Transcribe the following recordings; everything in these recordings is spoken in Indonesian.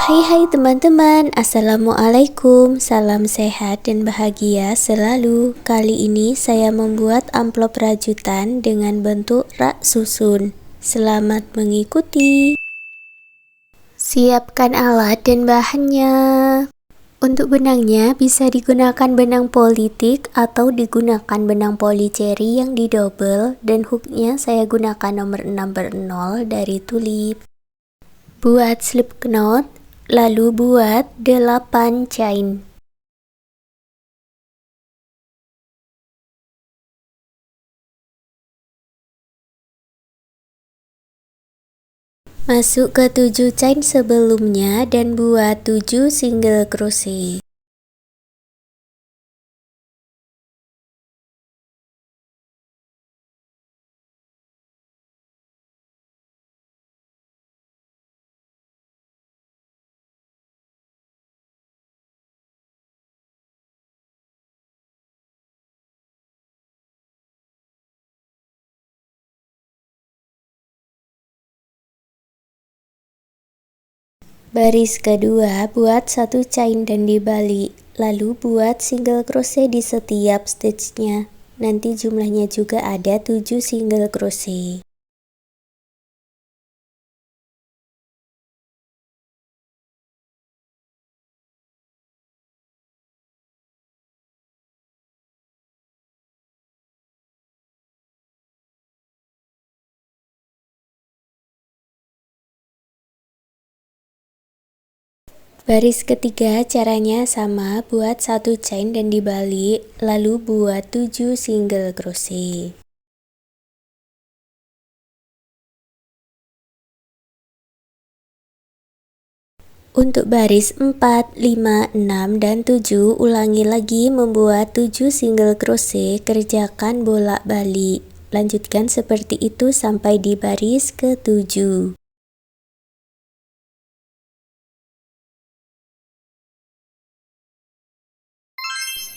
Hai teman-teman, Assalamualaikum, salam sehat dan bahagia selalu. Kali ini saya membuat amplop rajutan dengan bentuk rak susun. Selamat mengikuti. Siapkan alat dan bahannya. Untuk benangnya bisa digunakan benang politik atau digunakan benang polycherry yang didouble, dan hooknya saya gunakan nomor 6/0 dari tulip. Buat slip knot, lalu buat 8 chain. Masuk ke 7 chain sebelumnya dan buat 7 single crochet. Baris kedua buat 1 chain dan dibalik, lalu buat single crochet di setiap stitchnya. Nanti jumlahnya juga ada 7 single crochet. Baris ketiga caranya sama, buat 1 chain dan dibalik, lalu buat 7 single crochet. Untuk baris 4, 5, 6, dan 7 ulangi lagi membuat 7 single crochet, kerjakan bolak-balik. Lanjutkan seperti itu sampai di baris ke-7.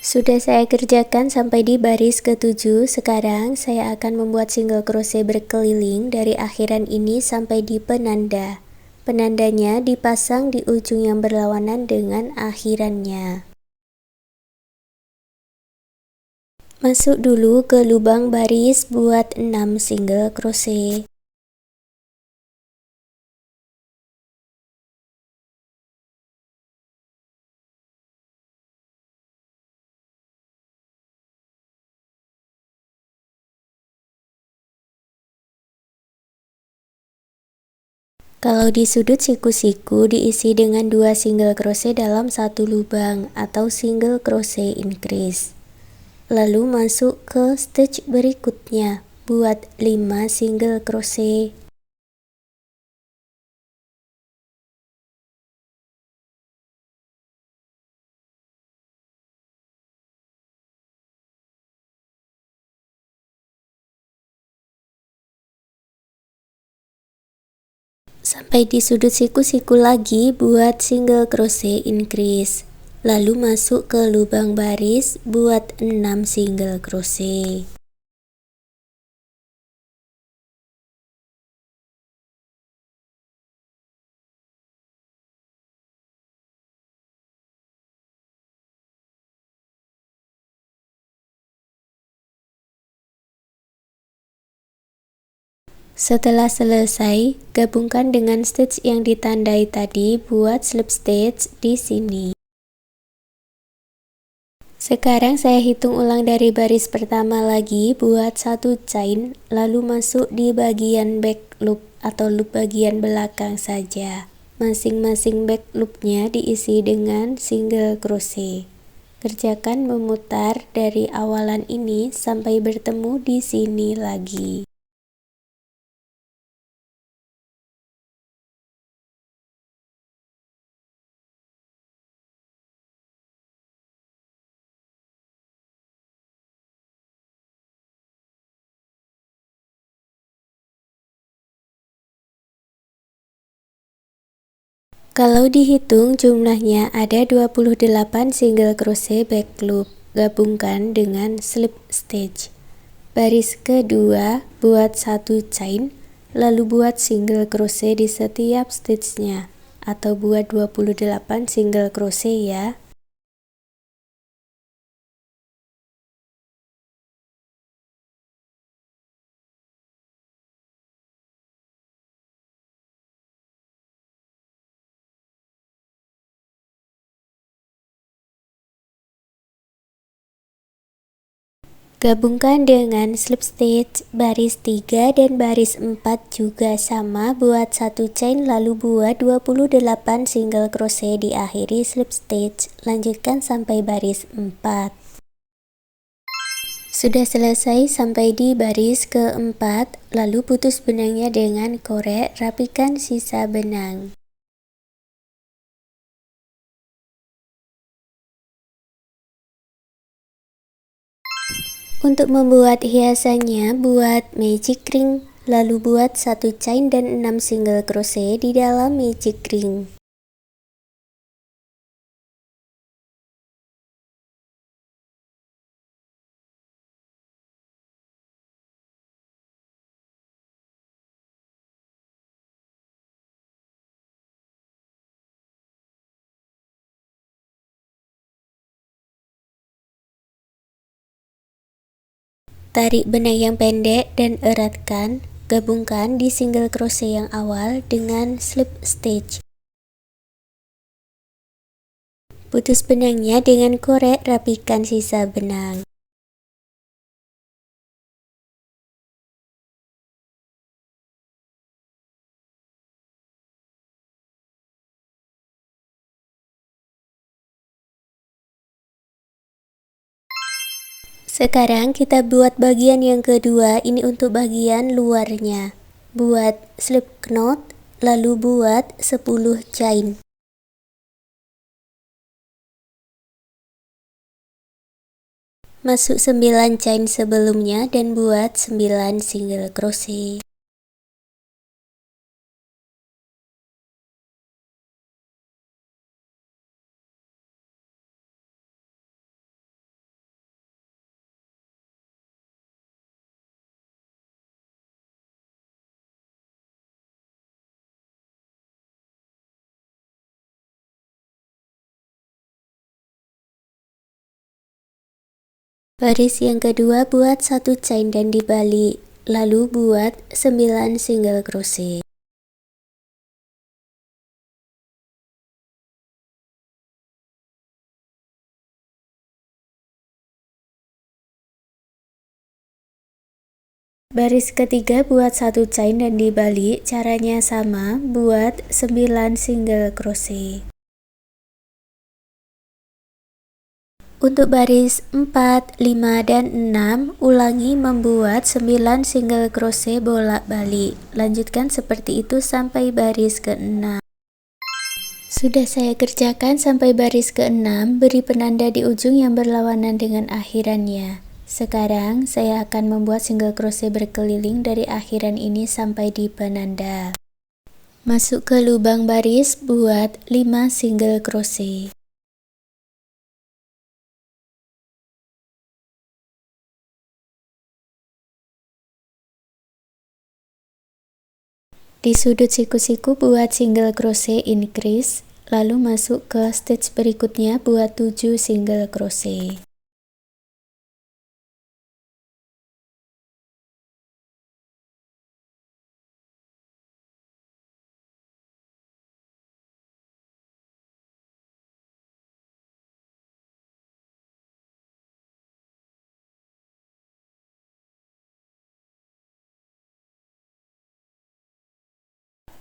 Sudah saya kerjakan sampai di baris ke-7. Sekarang saya akan membuat single crochet berkeliling dari akhiran ini sampai di penanda. Penandanya dipasang di ujung yang berlawanan dengan akhirannya. Masuk dulu ke lubang baris, buat 6 single crochet. Kalau di sudut siku-siku diisi dengan 2 single crochet dalam satu lubang atau single crochet increase. Lalu masuk ke stitch berikutnya, buat 5 single crochet. Sampai di sudut siku-siku lagi, buat single crochet increase. Lalu masuk ke lubang baris, buat 6 single crochet. Setelah selesai, gabungkan dengan stitch yang ditandai tadi, buat slip stitch di sini. Sekarang saya hitung ulang dari baris pertama lagi, buat 1 chain, lalu masuk di bagian back loop atau loop bagian belakang saja. Masing-masing back loopnya diisi dengan single crochet. Kerjakan memutar dari awalan ini sampai bertemu di sini lagi. Kalau dihitung jumlahnya ada 28 single crochet back loop, gabungkan dengan slip stitch. Baris kedua buat 1 chain, lalu buat single crochet di setiap stitchnya. atau buat 28 single crochet ya. Gabungkan dengan slip stitch baris 3 dan baris 4 juga sama, buat satu chain lalu buat 28 single crochet, diakhiri slip stitch. Lanjutkan sampai baris 4. Sudah selesai sampai di baris keempat, lalu putus benangnya dengan korek, rapikan sisa benang. Untuk membuat hiasannya, buat magic ring, lalu buat satu chain dan 6 single crochet di dalam magic ring. Tarik benang yang pendek dan eratkan, gabungkan di single crochet yang awal dengan slip stitch. Putus benangnya dengan korek, rapikan sisa benang. Sekarang kita buat bagian yang kedua, ini untuk bagian luarnya. Buat slip knot, lalu buat 10 chain. Masuk 9 chain sebelumnya dan buat 9 single crochet. Baris yang kedua buat satu chain dan dibalik, lalu buat 9 single crochet. Baris ketiga buat satu chain dan dibalik, caranya sama, buat 9 single crochet. Untuk baris 4, 5, dan 6, ulangi membuat 9 single crochet bolak-balik. Lanjutkan seperti itu sampai baris ke-6. Sudah saya kerjakan sampai baris ke-6, beri penanda di ujung yang berlawanan dengan akhirannya. Sekarang saya akan membuat single crochet berkeliling dari akhiran ini sampai di penanda. Masuk ke lubang baris, buat 5 single crochet. Di sudut siku-siku buat single crochet increase, lalu masuk ke stitch berikutnya buat 7 single crochet.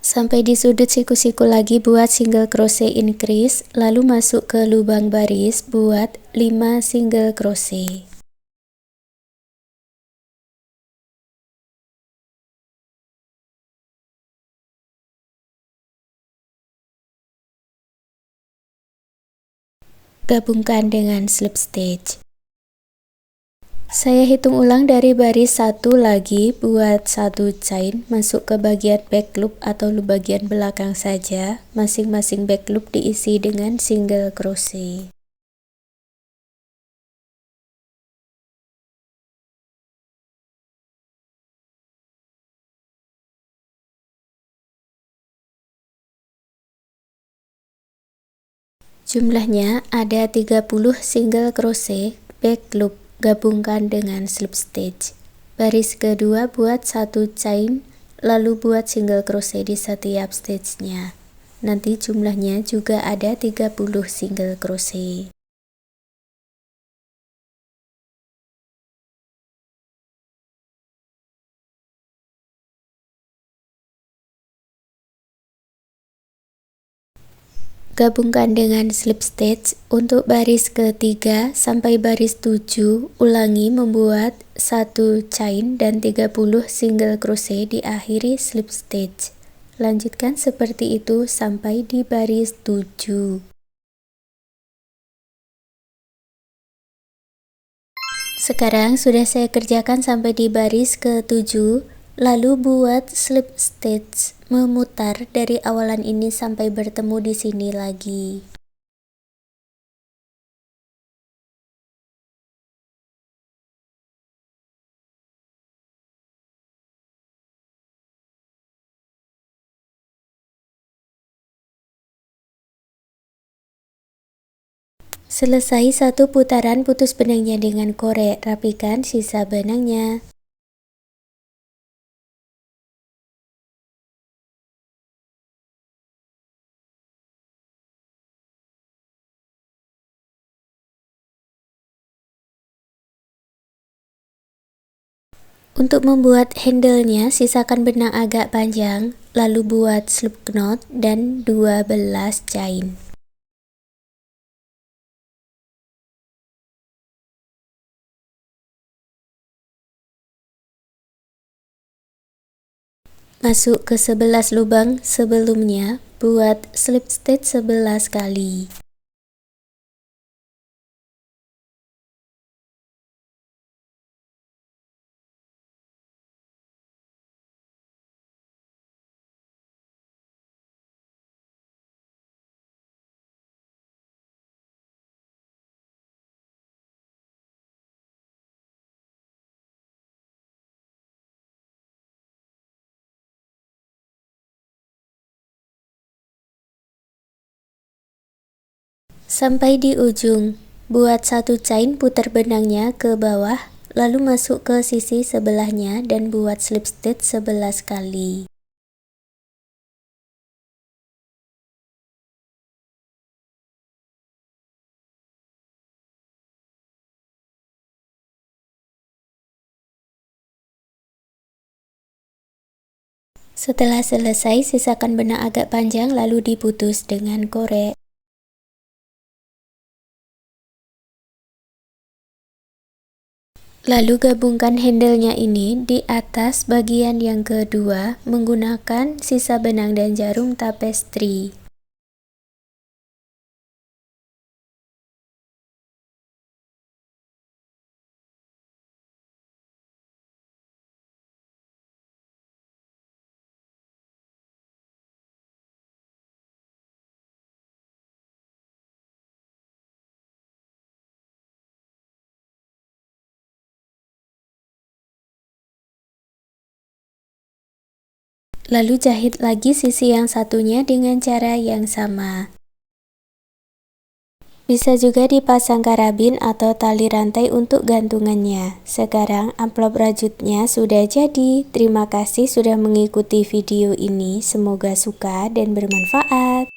Sampai di sudut siku-siku lagi buat single crochet increase, lalu masuk ke lubang baris buat 5 single crochet. Gabungkan dengan slip stitch. Saya hitung ulang dari baris 1 lagi, buat satu chain, masuk ke bagian back loop atau bagian belakang saja. Masing-masing back loop diisi dengan single crochet. Jumlahnya ada 30 single crochet back loop, gabungkan dengan slip stitch. Baris kedua buat 1 chain, lalu buat single crochet di setiap stitchnya. Nanti jumlahnya juga ada 30 single crochet. Gabungkan dengan slip stitch. Untuk baris ketiga sampai baris 7, ulangi membuat 1 chain dan 30 single crochet, diakhiri slip stitch. Lanjutkan seperti itu sampai di baris 7. Sekarang sudah saya kerjakan sampai di baris ke-7, lalu buat slip stitch, memutar dari awalan ini sampai bertemu di sini lagi. Selesai satu putaran, putus benangnya dengan korek, rapikan sisa benangnya. Untuk membuat handle-nya, sisakan benang agak panjang, lalu buat slip knot dan 12 chain. Masuk ke 11 lubang sebelumnya, buat slip stitch 11 kali. Sampai di ujung, buat 1 chain, putar benangnya ke bawah, lalu masuk ke sisi sebelahnya dan buat slip stitch 11 kali. Setelah selesai, sisakan benang agak panjang lalu diputus dengan korek. Lalu gabungkan handle-nya ini di atas bagian yang kedua menggunakan sisa benang dan jarum tapestry. Lalu jahit lagi sisi yang satunya dengan cara yang sama. Bisa juga dipasang karabin atau tali rantai untuk gantungannya. Sekarang amplop rajutnya sudah jadi. Terima kasih sudah mengikuti video ini. Semoga suka dan bermanfaat.